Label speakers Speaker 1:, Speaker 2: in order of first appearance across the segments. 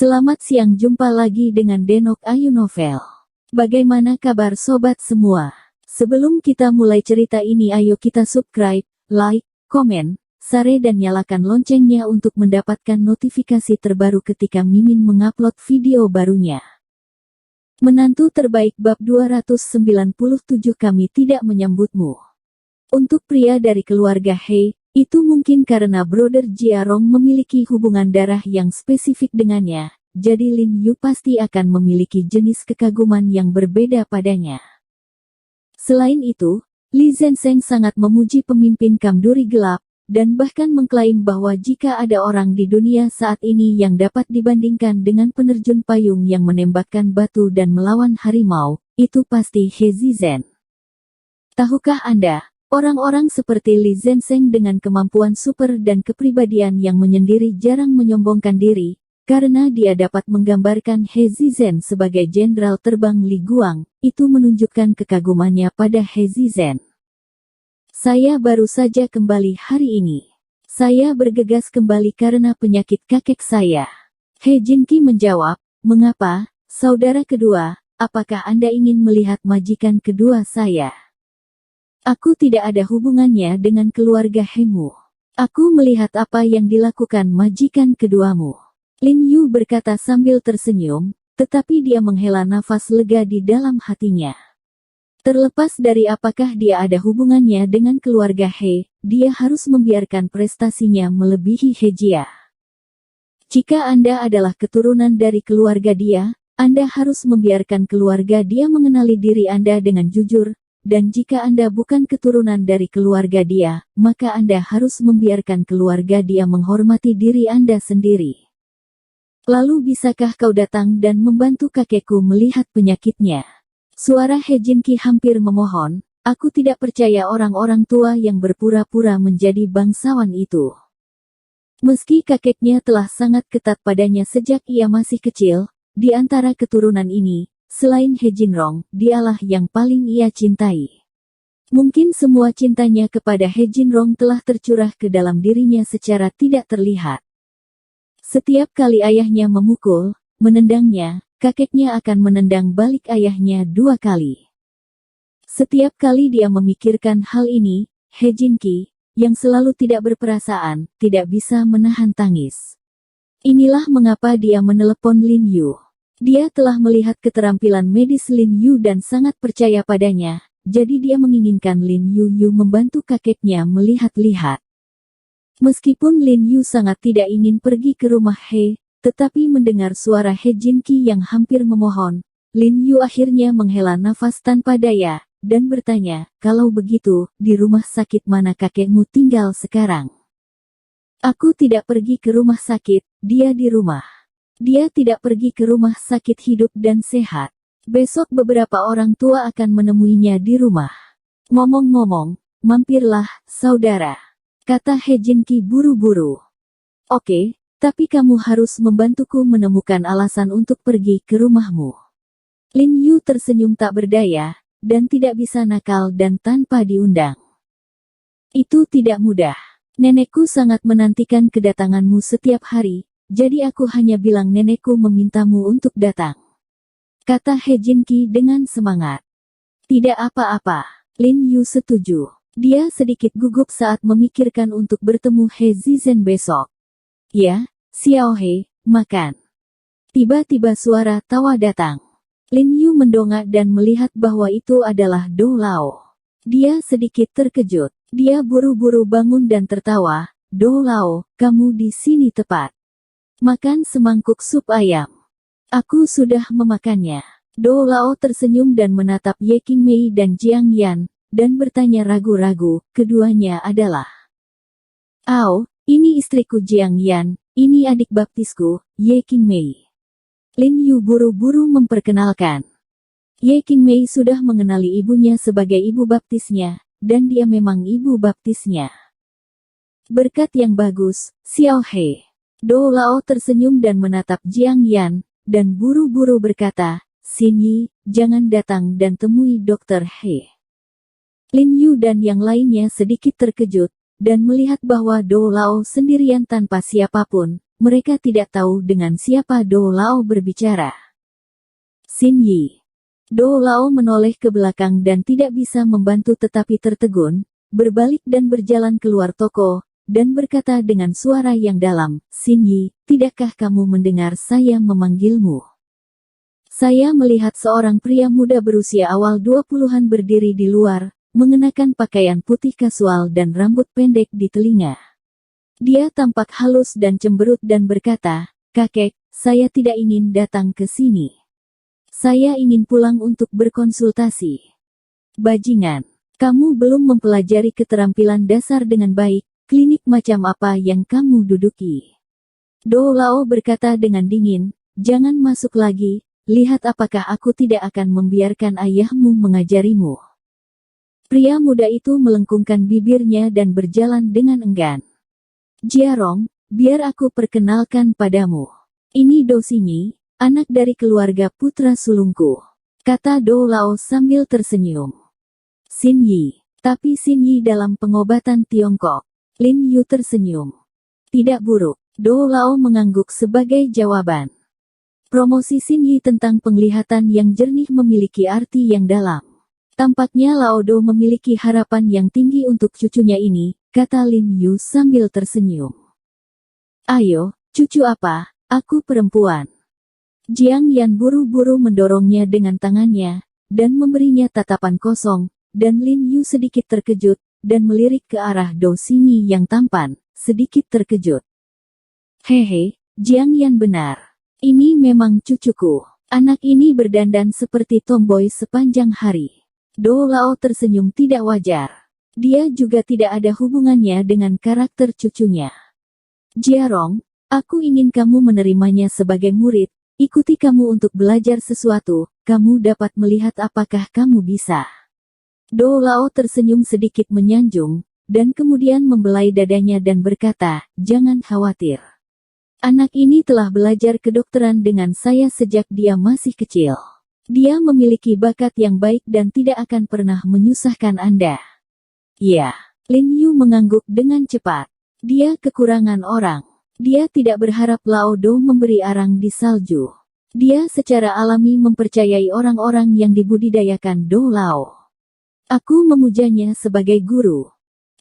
Speaker 1: Selamat siang, jumpa lagi dengan Denok Ayu Novel. Bagaimana kabar sobat semua? Sebelum kita mulai cerita ini, ayo kita subscribe, like, komen, share dan nyalakan loncengnya untuk mendapatkan notifikasi terbaru ketika Mimin mengupload video barunya. Menantu terbaik bab 297, kami tidak menyambutmu. Untuk pria dari keluarga He, itu mungkin karena Brother Jiarong memiliki hubungan darah yang spesifik dengannya, jadi Lin Yu pasti akan memiliki jenis kekaguman yang berbeda padanya. Selain itu, Li Zhensheng sangat memuji pemimpin Kamduri Gelap, dan bahkan mengklaim bahwa jika ada orang di dunia saat ini yang dapat dibandingkan dengan penerjun payung yang menembakkan batu dan melawan harimau, itu pasti He Zizhen. Tahukah Anda? Orang-orang seperti Li Zhensheng dengan kemampuan super dan kepribadian yang menyendiri jarang menyombongkan diri, karena dia dapat menggambarkan He Zizhen sebagai jenderal terbang Li Guang, itu menunjukkan kekagumannya pada He Zizhen. Saya baru saja kembali hari ini. Saya bergegas kembali karena penyakit kakek saya. He Jinqi menjawab, mengapa, saudara kedua, apakah Anda ingin melihat majikan kedua saya? Aku tidak ada hubungannya dengan keluarga Hemu. Aku melihat apa yang dilakukan majikan keduamu. Lin Yu berkata sambil tersenyum, tetapi dia menghela nafas lega di dalam hatinya. Terlepas dari apakah dia ada hubungannya dengan keluarga He, dia harus membiarkan prestasinya melebihi He Jia. Jika Anda adalah keturunan dari keluarga dia, Anda harus membiarkan keluarga dia mengenali diri Anda dengan jujur. Dan jika Anda bukan keturunan dari keluarga dia, maka Anda harus membiarkan keluarga dia menghormati diri Anda sendiri. Lalu bisakah kau datang dan membantu kakekku melihat penyakitnya? Suara He Jinqi hampir memohon, aku tidak percaya orang-orang tua yang berpura-pura menjadi bangsawan itu. Meski kakeknya telah sangat ketat padanya sejak ia masih kecil, di antara keturunan ini, selain He Jinrong, dialah yang paling ia cintai. Mungkin semua cintanya kepada He Jinrong telah tercurah ke dalam dirinya secara tidak terlihat. Setiap kali ayahnya memukul, menendangnya, kakeknya akan menendang balik ayahnya 2 kali. Setiap kali dia memikirkan hal ini, He Jinqi, yang selalu tidak berperasaan, tidak bisa menahan tangis. Inilah mengapa dia menelepon Lin Yu. Dia telah melihat keterampilan medis Lin Yu dan sangat percaya padanya, jadi dia menginginkan Lin Yu membantu kakeknya melihat-lihat. Meskipun Lin Yu sangat tidak ingin pergi ke rumah He, tetapi mendengar suara He Jinqi yang hampir memohon, Lin Yu akhirnya menghela nafas tanpa daya, dan bertanya, kalau begitu, di rumah sakit mana kakekmu tinggal sekarang? Aku tidak pergi ke rumah sakit, dia di rumah. Dia tidak pergi ke rumah sakit hidup dan sehat. Besok beberapa orang tua akan menemuinya di rumah. Ngomong-ngomong, mampirlah, saudara, kata He Jinqi buru-buru. Oke, tapi kamu harus membantuku menemukan alasan untuk pergi ke rumahmu. Lin Yu tersenyum tak berdaya, dan tidak bisa nakal dan tanpa diundang. Itu tidak mudah. Nenekku sangat menantikan kedatanganmu setiap hari. Jadi aku hanya bilang nenekku memintamu untuk datang, kata He Jinqi dengan semangat. Tidak apa-apa, Lin Yu setuju. Dia sedikit gugup saat memikirkan untuk bertemu He Zizhen besok. Ya, Xiao He, makan. Tiba-tiba suara tawa datang. Lin Yu mendongak dan melihat bahwa itu adalah Dou Lao. Dia sedikit terkejut. Dia buru-buru bangun dan tertawa. Dou Lao, kamu di sini tepat. Makan semangkuk sup ayam. Aku sudah memakannya. Dou Lao tersenyum dan menatap Ye Qingmei dan Jiang Yan, dan bertanya ragu-ragu, keduanya adalah. Ao, ini istriku Jiang Yan, ini adik baptisku, Ye Qingmei. Lin Yu buru-buru memperkenalkan. Ye Qingmei sudah mengenali ibunya sebagai ibu baptisnya, dan dia memang ibu baptisnya. Berkat yang bagus, Xiao He. Dou Lao tersenyum dan menatap Jiang Yan, dan buru-buru berkata, Xin Yi, jangan datang dan temui Dr. He. Lin Yu dan yang lainnya sedikit terkejut, dan melihat bahwa Dou Lao sendirian tanpa siapapun, mereka tidak tahu dengan siapa Do Lao berbicara. Xin Yi. Do Lao menoleh ke belakang dan tidak bisa membantu tetapi tertegun, berbalik dan berjalan keluar toko, dan berkata dengan suara yang dalam, Xin Yi, tidakkah kamu mendengar saya memanggilmu? Saya melihat seorang pria muda berusia awal 20-an berdiri di luar, mengenakan pakaian putih kasual dan rambut pendek di telinga. Dia tampak halus dan cemberut dan berkata, kakek, saya tidak ingin datang ke sini. Saya ingin pulang untuk berkonsultasi. Bajingan, kamu belum mempelajari keterampilan dasar dengan baik, klinik macam apa yang kamu duduki? Do Lao berkata dengan dingin, jangan masuk lagi, lihat apakah aku tidak akan membiarkan ayahmu mengajarimu. Pria muda itu melengkungkan bibirnya dan berjalan dengan enggan. Jiarong, biar aku perkenalkan padamu. Ini Do Xingyi, anak dari keluarga putra sulungku, kata Do Lao sambil tersenyum. Xin Yi, tapi Xin Yi dalam pengobatan Tiongkok. Lin Yu tersenyum. Tidak buruk, Do Lao mengangguk sebagai jawaban. Promosi Xin Yi tentang penglihatan yang jernih memiliki arti yang dalam. Tampaknya Lao Do memiliki harapan yang tinggi untuk cucunya ini, kata Lin Yu sambil tersenyum. Ayo, cucu apa, aku perempuan. Jiang Yan buru-buru mendorongnya dengan tangannya, dan memberinya tatapan kosong, dan Lin Yu sedikit terkejut, dan melirik ke arah Do Xingyi yang tampan, sedikit terkejut. Hehe, Jiang Yan benar. Ini memang cucuku. Anak ini berdandan seperti tomboy sepanjang hari. Do Lao tersenyum tidak wajar. Dia juga tidak ada hubungannya dengan karakter cucunya. Jiarong, aku ingin kamu menerimanya sebagai murid, ikuti kamu untuk belajar sesuatu, kamu dapat melihat apakah kamu bisa. Do Lao tersenyum sedikit menyanjung, dan kemudian membelai dadanya dan berkata, jangan khawatir. Anak ini telah belajar kedokteran dengan saya sejak dia masih kecil. Dia memiliki bakat yang baik dan tidak akan pernah menyusahkan Anda. Ya, Lin Yu mengangguk dengan cepat. Dia kekurangan orang. Dia tidak berharap Lao Do memberi arang di salju. Dia secara alami mempercayai orang-orang yang dibudidayakan Do Lao. Aku memujanya sebagai guru.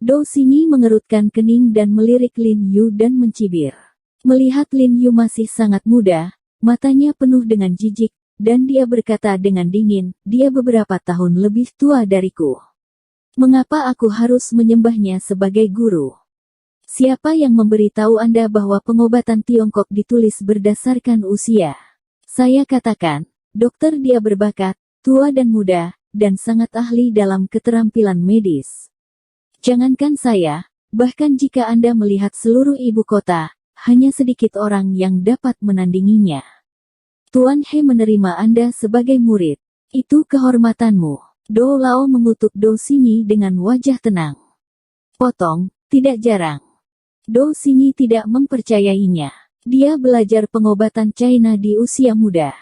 Speaker 1: Do Xingyi mengerutkan kening dan melirik Lin Yu dan mencibir. Melihat Lin Yu masih sangat muda, matanya penuh dengan jijik, dan dia berkata dengan dingin, dia beberapa tahun lebih tua dariku. Mengapa aku harus menyembahnya sebagai guru? Siapa yang memberitahu Anda bahwa pengobatan Tiongkok ditulis berdasarkan usia? Saya katakan, dokter dia berbakat, tua dan muda, dan sangat ahli dalam keterampilan medis. Jangankan saya, bahkan jika Anda melihat seluruh ibu kota, hanya sedikit orang yang dapat menandinginya. Tuan He menerima Anda sebagai murid. Itu kehormatanmu. Do Lao mengutuk Do Xingyi dengan wajah tenang. Potong, tidak jarang. Do Xingyi tidak mempercayainya. Dia belajar pengobatan China di usia muda.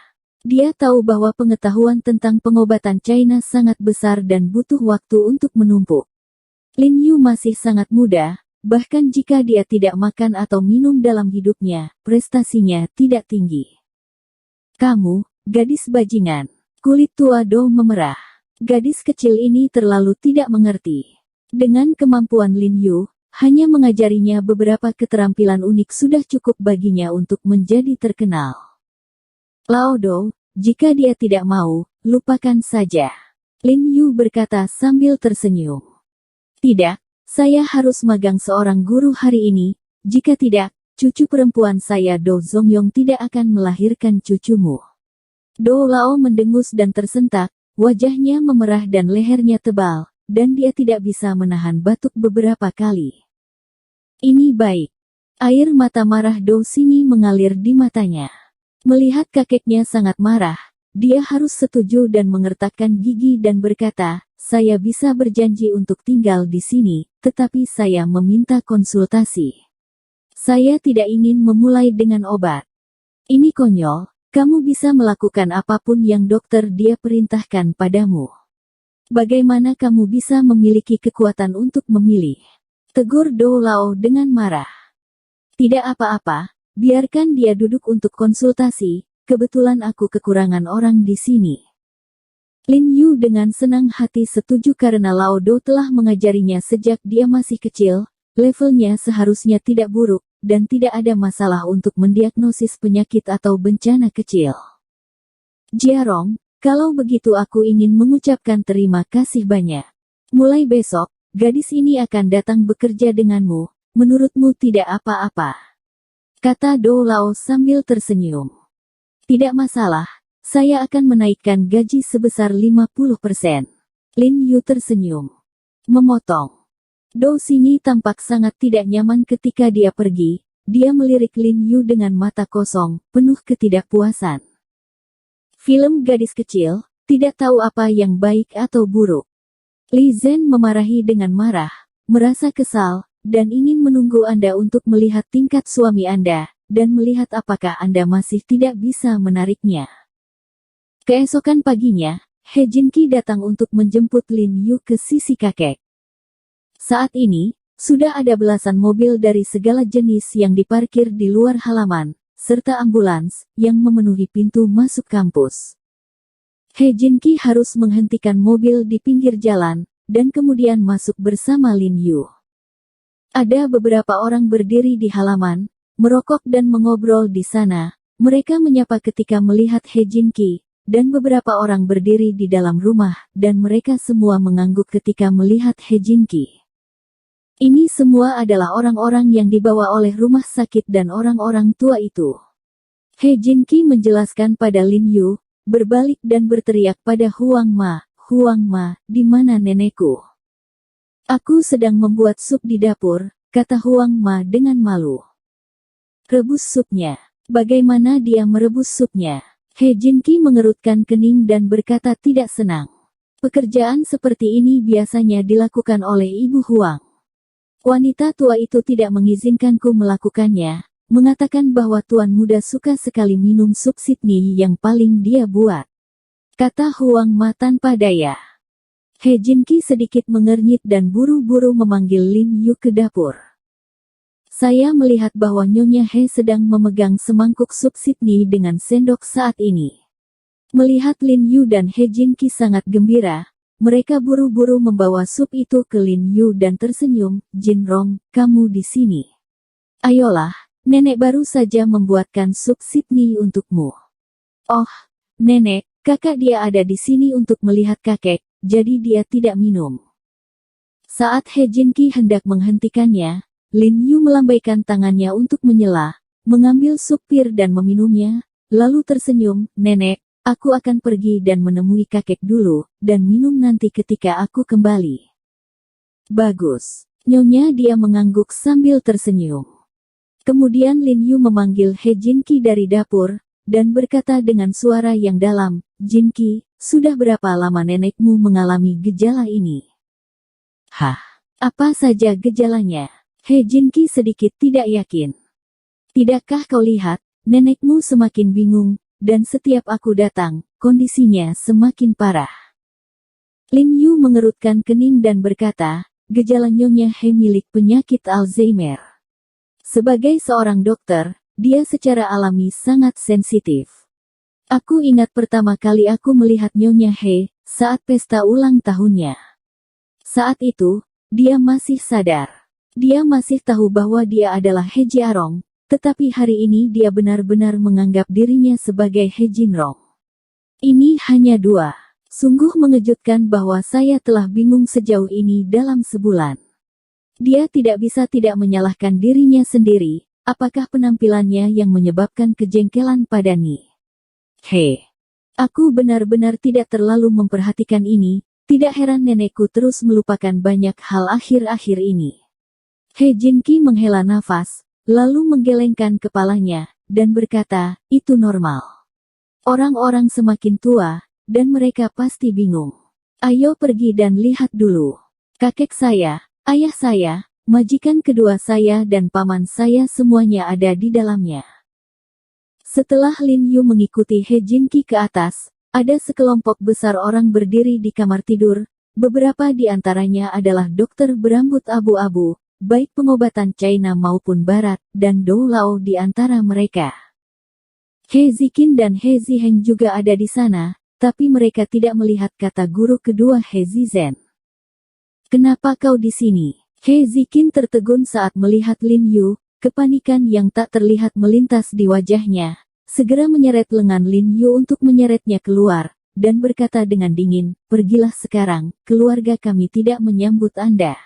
Speaker 1: Dia tahu bahwa pengetahuan tentang pengobatan China sangat besar dan butuh waktu untuk menumpuk. Lin Yu masih sangat muda, bahkan jika dia tidak makan atau minum dalam hidupnya, prestasinya tidak tinggi. Kamu, gadis bajingan. Kulit tua Do memerah. Gadis kecil ini terlalu tidak mengerti. Dengan kemampuan Lin Yu, hanya mengajarinya beberapa keterampilan unik sudah cukup baginya untuk menjadi terkenal. Lao Do, jika dia tidak mau, lupakan saja. Lin Yu berkata sambil tersenyum. Tidak, saya harus magang seorang guru hari ini, jika tidak, cucu perempuan saya Do Zongyong tidak akan melahirkan cucumu. Do Lao mendengus dan tersentak, wajahnya memerah dan lehernya tebal, dan dia tidak bisa menahan batuk beberapa kali. Ini baik. Air mata marah Do Xingyi mengalir di matanya. Melihat kakeknya sangat marah, dia harus setuju dan mengertakkan gigi dan berkata, saya bisa berjanji untuk tinggal di sini, tetapi saya meminta konsultasi. Saya tidak ingin memulai dengan obat. Ini konyol, kamu bisa melakukan apapun yang dokter dia perintahkan padamu. Bagaimana kamu bisa memiliki kekuatan untuk memilih? Tegur Do Lao dengan marah. Tidak apa-apa, biarkan dia duduk untuk konsultasi, kebetulan aku kekurangan orang di sini. Lin Yu dengan senang hati setuju karena Lao Do telah mengajarinya sejak dia masih kecil, levelnya seharusnya tidak buruk, dan tidak ada masalah untuk mendiagnosis penyakit atau bencana kecil. Jiarong, kalau begitu aku ingin mengucapkan terima kasih banyak. Mulai besok, gadis ini akan datang bekerja denganmu, menurutmu tidak apa-apa? Kata Do Lao sambil tersenyum. Tidak masalah. Saya akan menaikkan gaji sebesar 50%. Lin Yu tersenyum. Memotong. Do Xingyi tampak sangat tidak nyaman ketika dia pergi. Dia melirik Lin Yu dengan mata kosong, penuh ketidakpuasan. Film gadis kecil, tidak tahu apa yang baik atau buruk. Li Zhen memarahi dengan marah, merasa kesal, dan ingin menunggu Anda untuk melihat tingkat suami Anda, dan melihat apakah Anda masih tidak bisa menariknya. Keesokan paginya, He Jinqi datang untuk menjemput Lin Yu ke sisi kakek. Saat ini, sudah ada belasan mobil dari segala jenis yang diparkir di luar halaman, serta ambulans yang memenuhi pintu masuk kampus. He Jinqi harus menghentikan mobil di pinggir jalan, dan kemudian masuk bersama Lin Yu. Ada beberapa orang berdiri di halaman, merokok dan mengobrol di sana. Mereka menyapa ketika melihat He Jinqi. Dan beberapa orang berdiri di dalam rumah, dan mereka semua mengangguk ketika melihat He Jinqi. Ini semua adalah orang-orang yang dibawa oleh rumah sakit dan orang-orang tua itu. He Jinqi menjelaskan pada Lin Yu, berbalik dan berteriak pada Huang Ma, di mana nenekku? Aku sedang membuat sup di dapur, kata Huang Ma dengan malu. Rebus supnya. Bagaimana dia merebus supnya? He Jinqi mengerutkan kening dan berkata tidak senang. Pekerjaan seperti ini biasanya dilakukan oleh Ibu Huang. Wanita tua itu tidak mengizinkanku melakukannya, mengatakan bahwa tuan muda suka sekali minum sup Sydney yang paling dia buat. Kata Huang Ma tanpa daya. He Jinqi sedikit mengernyit dan buru-buru memanggil Lin Yu ke dapur. Saya melihat bahwa Nyonya He sedang memegang semangkuk sup Sydney dengan sendok saat ini. Melihat Lin Yu dan He Jinqi sangat gembira, mereka buru-buru membawa sup itu ke Lin Yu dan tersenyum, Jinrong, kamu di sini. Ayolah, nenek baru saja membuatkan sup Sydney untukmu. Oh, nenek, kakak dia ada di sini untuk melihat kakek, jadi dia tidak minum. Saat He Jinqi hendak menghentikannya, Lin Yu melambaikan tangannya untuk menyela, mengambil sup pir dan meminumnya, lalu tersenyum, nenek, aku akan pergi dan menemui kakek dulu, dan minum nanti ketika aku kembali. Bagus. Nyonya dia mengangguk sambil tersenyum. Kemudian Lin Yu memanggil He Jinqi dari dapur, dan berkata dengan suara yang dalam, Jinqi, sudah berapa lama nenekmu mengalami gejala ini? Hah? Apa saja gejalanya? He Jinqi sedikit tidak yakin. Tidakkah kau lihat, nenekmu semakin bingung, dan setiap aku datang, kondisinya semakin parah. Lin Yu mengerutkan kening dan berkata, gejala Nyonya He milik penyakit Alzheimer. Sebagai seorang dokter, dia secara alami sangat sensitif. Aku ingat pertama kali aku melihat Nyonya He, saat pesta ulang tahunnya. Saat itu, dia masih sadar. Dia masih tahu bahwa dia adalah He Jiarong, tetapi hari ini dia benar-benar menganggap dirinya sebagai He Jinrong. Ini hanya dua. Sungguh mengejutkan bahwa saya telah bingung sejauh ini dalam sebulan. Dia tidak bisa tidak menyalahkan dirinya sendiri, apakah penampilannya yang menyebabkan kejengkelan pada Ni? He. Aku benar-benar tidak terlalu memperhatikan ini, tidak heran nenekku terus melupakan banyak hal akhir-akhir ini. He Jinqi menghela nafas, lalu menggelengkan kepalanya, dan berkata, itu normal. Orang-orang semakin tua, dan mereka pasti bingung. Ayo pergi dan lihat dulu. Kakek saya, ayah saya, majikan kedua saya dan paman saya semuanya ada di dalamnya. Setelah Lin Yu mengikuti He Jinqi ke atas, ada sekelompok besar orang berdiri di kamar tidur, beberapa di antaranya adalah dokter berambut abu-abu, baik pengobatan China maupun Barat, dan Dou Lao di antara mereka. He Ziqin dan He Ziheng juga ada di sana, tapi mereka tidak melihat kata guru kedua He Zizhen. Kenapa kau di sini? He Ziqin tertegun saat melihat Lin Yu, kepanikan yang tak terlihat melintas di wajahnya. Segera menyeret lengan Lin Yu untuk menyeretnya keluar, dan berkata dengan dingin, "Pergilah sekarang, keluarga kami tidak menyambut Anda."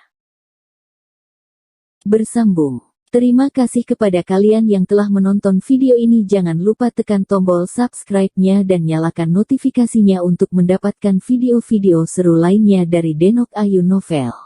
Speaker 1: Bersambung. Terima kasih kepada kalian yang telah menonton video ini. Jangan lupa tekan tombol subscribe-nya dan nyalakan notifikasinya untuk mendapatkan video-video seru lainnya dari Denok Ayu Novel.